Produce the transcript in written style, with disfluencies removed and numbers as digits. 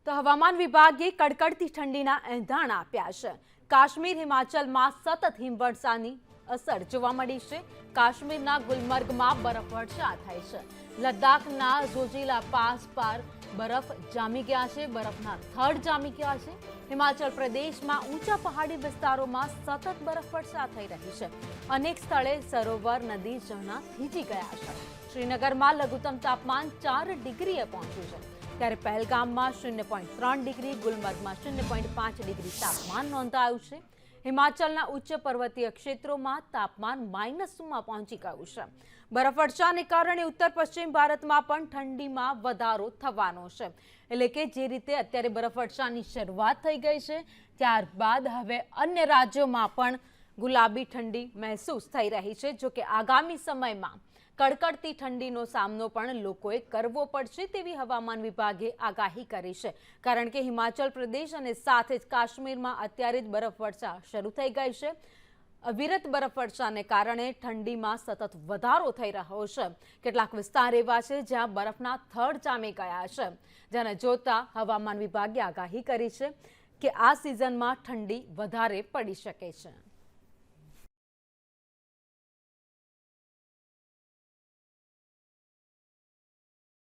તો હવામાન વિભાગે કડકડતી ઠંડીના એંધાણ આપ્યા છે। કાશ્મીર હિમાચલમાં સતત હિમવર્ષાની અસર જોવા મળી છે। કાશ્મીરના ગુલમર્ગમાં બરફવર્ષા થાય છે। લદ્દાખના જોજીલા પાસ પર બરફ જામી ગયા છે, બરફના થડ જામી ગયા છે। હિમાચલ પ્રદેશમાં ઊંચા પહાડી વિસ્તારોમાં સતત બરફવર્ષા થઈ રહી છે। અનેક સ્થળે સરોવર, નદી, ઝરણા થીજી ગયા છે। શ્રીનગરમાં લઘુત્તમ તાપમાન 4 ડિગ્રીએ પહોંચ્યું છે, ત્યારે પહેલગામમાં 0.3 ડિગ્રી, ગુલમર્ગમાં 0.5 ડિગ્રી તાપમાન નોંધાયું છે। હિમાચલના ઉચ્ચ પર્વતીય ક્ષેત્રોમાં તાપમાન -માં પહોંચી ગયું છે। બરફવર્ષાને કારણે ઉત્તર પશ્ચિમ ભારતમાં પણ ઠંડીમાં વધારો થવાનો છે। એટલે કે જે રીતે અત્યારે બરફવર્ષાની શરૂઆત થઈ ગઈ છે, ત્યારબાદ હવે અન્ય રાજ્યોમાં પણ ગુલાબી ઠંડી મહેસૂસ થઈ રહી છે। જો કે આગામી સમયમાં કડકડતી ઠંડીનો સામનો પણ લોકોએ કરવો પડશે તેવી હવામાન વિભાગે આગાહી કરી છે। કારણ કે હિમાચલ પ્રદેશ અને સાથે જ કાશ્મીરમાં અત્યારે જ બરફવર્ષા શરૂ થઈ ગઈ છે। અવિરત બરફવર્ષાને કારણે ઠંડીમાં સતત વધારો થઈ રહ્યો છે। કેટલાક વિસ્તાર એવા છે જ્યાં બરફના થડ જામી ગયા છે, જેને જોતા હવામાન વિભાગે આગાહી કરી છે કે આ સિઝનમાં ઠંડી વધારે પડી શકે છે।